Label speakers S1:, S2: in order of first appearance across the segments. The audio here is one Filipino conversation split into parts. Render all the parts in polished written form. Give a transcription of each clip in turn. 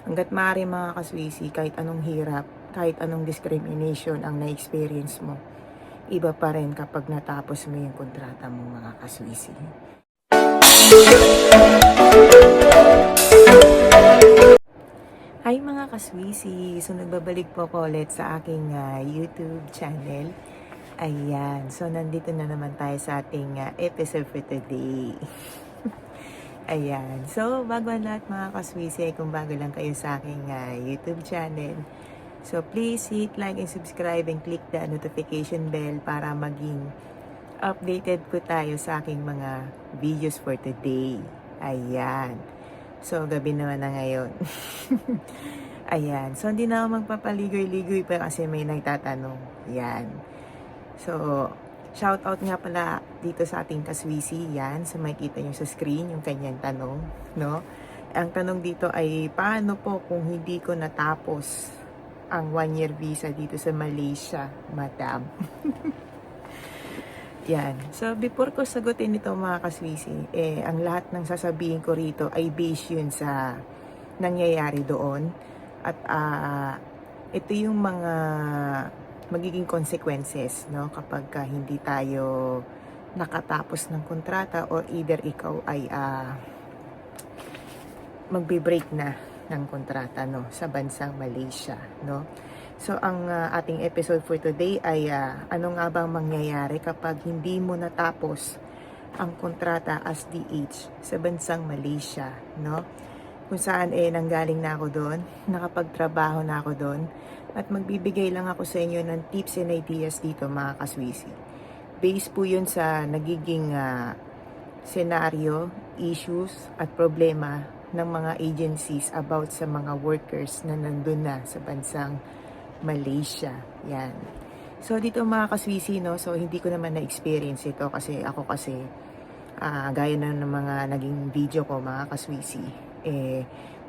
S1: Hangga't maaari mga kaswisi, kahit anong hirap, kahit anong discrimination ang na-experience mo, iba pa rin kapag natapos mo yung kontrata mo mga kaswisi. Hi mga kaswisi! So nagbabalik po ako ulit sa aking YouTube channel. Ayan, so nandito na naman tayo sa ating episode for today. Ayan, so bago ang lahat mga kaswisi, kung bago lang kayo sa aking YouTube channel, so please hit like and subscribe and click the notification bell para maging updated po tayo sa aking mga videos for today. Ayan. So, gabi naman na ngayon. Ayan. So, hindi na ako magpapaligoy-ligoy pa kasi may nagtatanong. Yan. So, shout out nga pala dito sa ating kaswisi. Yan. So, makikita nyo sa screen yung kanyang tanong. No? Ang tanong dito ay, paano po kung hindi ko natapos ang 1-year visa dito sa Malaysia, madam? Yan. So, before ko sagutin ito mga kaswisi, ang lahat ng sasabihin ko rito ay based yun sa nangyayari doon. At ito yung mga magiging consequences, no? Kapag hindi tayo nakatapos ng kontrata or either ikaw ay magbe-break na ng kontrata, no? Sa bansang Malaysia, no? So, ang ating episode for today ay ano nga bang mangyayari kapag hindi mo natapos ang kontrata as DH sa bansang Malaysia, no? Kung saan nanggaling na ako doon, nakapagtrabaho na ako doon, at magbibigay lang ako sa inyo ng tips and ideas dito mga kaswisi. Based po yun sa nagiging senaryo, issues, at problema ng mga agencies about sa mga workers na nandun na sa bansang Malaysia. Yan. So, dito mga kaswisi, no? So, hindi ko naman na-experience ito kasi ako gaya na ng mga naging video ko, mga kaswisi,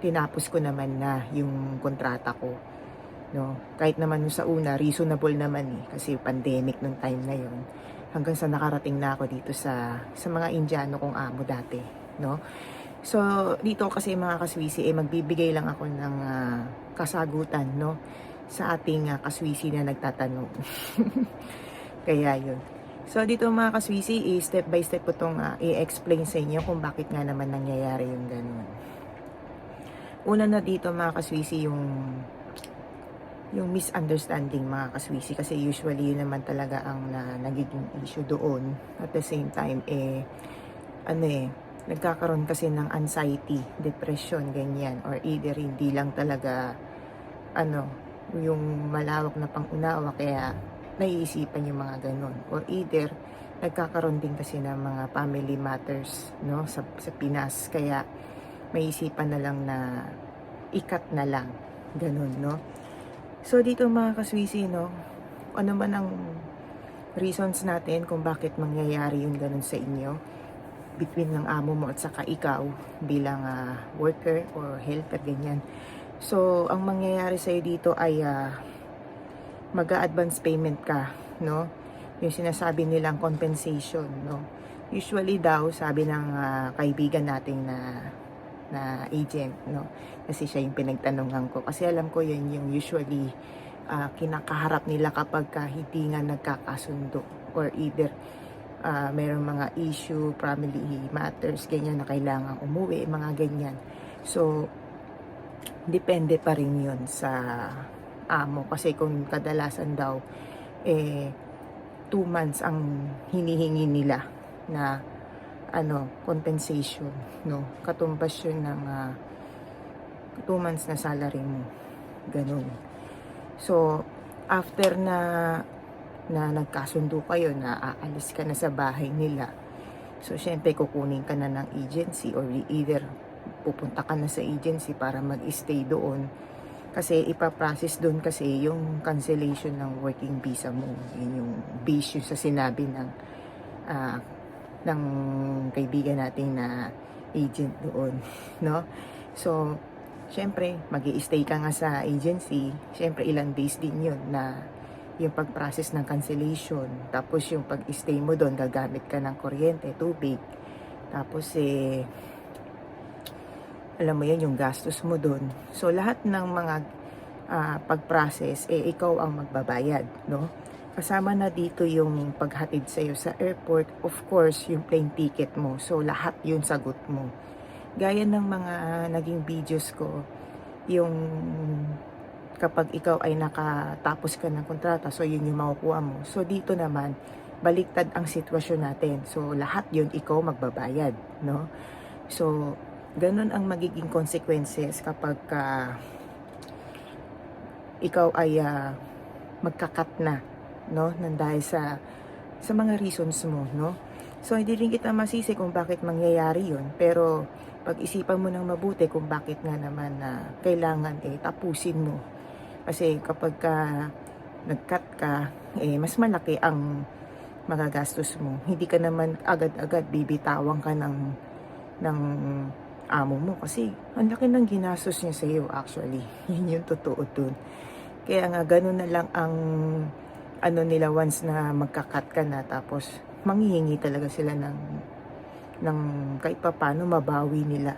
S1: tinapos ko naman na yung kontrata ko. No? Kahit naman sa una, reasonable naman kasi pandemic nung time na yun. Hanggang sa nakarating na ako dito sa mga Indiano kong amo dati. No? So, dito kasi mga kaswisi, magbibigay lang ako ng kasagutan, no? Sa ating kaswisi na nagtatanong. Kaya yun. So, dito mga kaswisi, step by step ko itong i-explain sa inyo kung bakit nga naman nangyayari yung ganun. Una na dito mga kaswisi, yung misunderstanding mga kaswisi, kasi usually yun naman talaga ang nagiging issue doon. At the same time, nagkakaroon kasi ng anxiety, depression, ganyan, or either hindi lang talaga yung malawak na pangunawa kaya naiisipan yung mga ganun, or either nagkakaroon din kasi ng mga family matters, no, sa Pinas, kaya may isipan na lang na ikat na lang ganun, no. So dito mga kaswisi, no, ano man ang reasons natin kung bakit mangyayari yung ganun sa inyo between ng amo mo at saka ikaw bilang worker or helper, ganyan. So, ang mangyayari sa'yo dito ay mag-a-advance payment ka, no? Yung sinasabi nilang compensation, no? Usually daw, sabi ng kaibigan nating na agent, no? Kasi siya yung pinagtanungan ko. Kasi alam ko yun yung usually kinakaharap nila kapag hindi nga nagkakasundo, or either mayroong mga issue, family matters, ganyan na kailangan umuwi, mga ganyan. So, depende pa rin yun sa amo. Kasi kung kadalasan daw, 2 months ang hinihingi nila na compensation, no? Katumbas yun ng 2 months na salary mo. Ganun. So, after na nagkasundo kayo, na aalis ka na sa bahay nila, so syempre kukunin ka na ng agency, or either pupunta ka na sa agency para mag-stay doon, kasi ipaprocess doon kasi yung cancellation ng working visa mo. Yun yung base yun sa sinabi ng kaibigan natin na agent doon, no? So, syempre mag-i-stay ka nga sa agency, syempre ilang days din yun na yung pag-process ng cancellation. Tapos yung pag-stay mo doon, gagamit ka ng kuryente, tubig. Tapos alam mo yan, yung gastos mo dun. So, lahat ng mga pag-process, ikaw ang magbabayad, no? Kasama na dito yung paghatid sa'yo sa airport, of course, yung plane ticket mo. So, lahat yun sagot mo. Gaya ng mga naging videos ko, yung kapag ikaw ay nakatapos ka ng kontrata, so yun yung makukuha mo. So, dito naman, baliktad ang sitwasyon natin. So, lahat yun ikaw magbabayad, no? So, ganun ang magiging consequences kapag ikaw ay magkakat na, no? Nang dahil sa mga reasons mo, no? So, hindi rin kita masisi kung bakit mangyayari yun. Pero, pag-isipan mo ng mabuti kung bakit nga naman na kailangan tapusin mo. Kasi kapag nag-cut ka, mas malaki ang magagastos mo. Hindi ka naman agad-agad bibitawan ka ng amo mo kasi ang laki ng ginastos niya sa iyo actually. Yun yung totoo dun. Kaya nga ganun na lang ang ano nila once na magka-cut ka na, tapos manghihingi talaga sila ng kahit papaano mabawi nila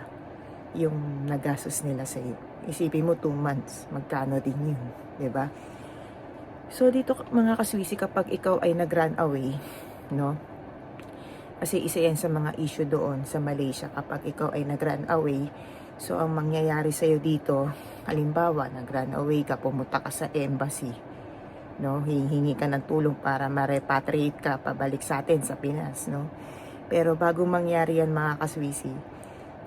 S1: yung nagastos nila sa iyo. Isipin mo 2 months, magkano din yun, 'di ba? So dito mga kaswisi, kapag ikaw ay nag-run away, no? Kasi isa yan sa mga issue doon sa Malaysia kapag ikaw ay nag-run away. So ang mangyayari sa iyo dito, halimbawa nag-run away ka, pumunta ka sa embassy, no? Hihingi ka ng tulong para ma-repatriate ka pabalik sa atin sa Pinas, no? Pero bago mangyari yan mga kaswisi,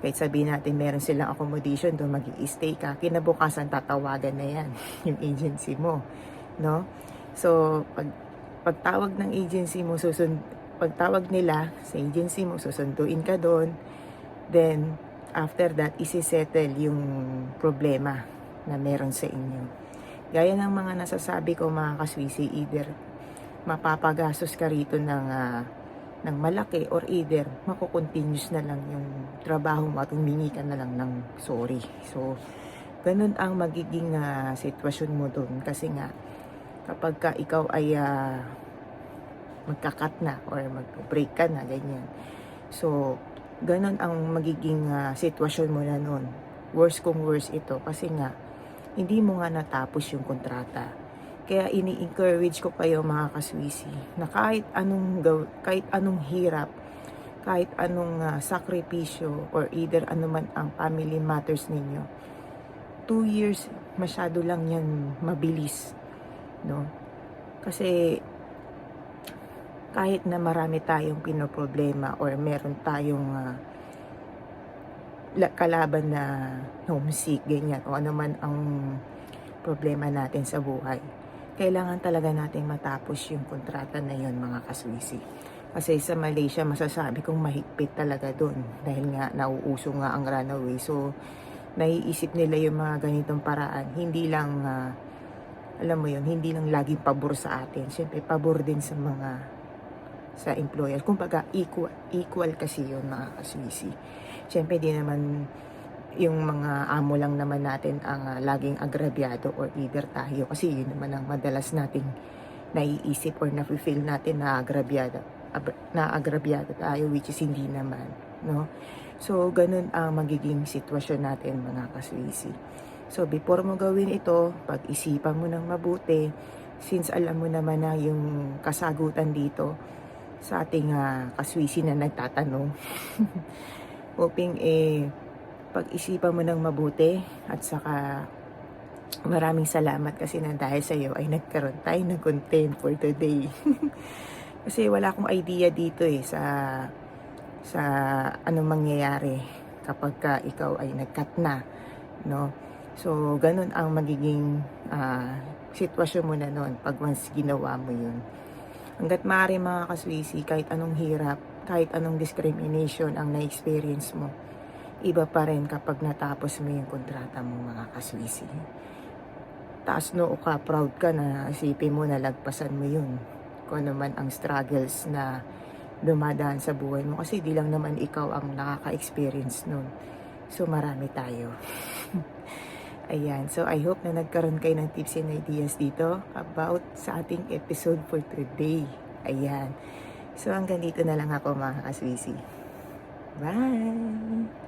S1: kahit sabihin natin meron silang accommodation doon, mag-i-stay ka, kinabukasan tatawagan na yan yung agency mo, no? So pagtawag ng agency mo, pagtawag nila sa agency mo, susunduin ka doon. Then after that, isi-settle yung problema na meron sa inyo. Gaya ng mga nasasabi ko mga kaswisi, either mapapagastos ka rito ng malaki, or either makukontinuous na lang yung trabaho mo at humingi ka na lang ng sorry. So, ganun ang magiging sitwasyon mo doon. Kasi nga, kapag ka ikaw ay magkakat na or mag-break ka na, ganyan. So, ganun ang magiging sitwasyon mo na noon. Worst kung worst ito kasi nga, hindi mo nga natapos yung kontrata. Kaya ini-encourage ko kayo mga kaswisi na kahit anong hirap, kahit anong sakripisyo, or either anuman ang family matters ninyo, 2 years, masyado lang yan mabilis, no? Kasi kahit na marami tayong pinoproblema or meron tayong kalaban na homesick, ganyan, o ano man ang problema natin sa buhay, kailangan talaga nating matapos yung kontrata na yun mga kaswisi. Kasi sa Malaysia, masasabi kong mahigpit talaga doon dahil nga nauuso nga ang runaway. So, naiisip nila yung mga ganitong paraan. Hindi lang, alam mo yun, hindi lang laging pabor sa atin. Siyempre, pabor din sa employer. Kumbaga, equal kasi yun mga kaswisi. Siyempre, di naman yung mga amo lang naman natin ang laging agrabyado, or either tayo. Kasi yun naman ang madalas nating naiisip or nafe-feel natin na agrabyado tayo, which is hindi naman, no? So, ganun ang magiging sitwasyon natin mga kaswisi. So, before mo gawin ito, pag-isipan mo ng mabuti, since alam mo naman na yung kasagutan dito sa ating kaswisi na nagtatanong. Hoping pag-isipan mo ng mabuti, at saka maraming salamat kasi na dahil sa iyo ay nagkaroon tayo ng content for today. Kasi wala akong idea dito sa anong mangyayari kapag ikaw ay nag-cut na, no? So, ganun ang magiging sitwasyon mo na noon pag once ginawa mo yun. Hanggat maaari mga kaswisi, kahit anong hirap, kahit anong discrimination ang na-experience mo, iba pa rin kapag natapos mo yung kontrata mo mga kaswisi. Taas noo ka, proud ka na isipin mo na lagpasan mo yun. Kung ano man ang struggles na dumadaan sa buhay mo. Kasi di lang naman ikaw ang nakaka-experience nun. So marami tayo. Ayan. So I hope na nagkaroon kayo ng tips and ideas dito about sa ating episode for today. Ayan. So hanggang dito na lang ako mga kaswisi. Bye!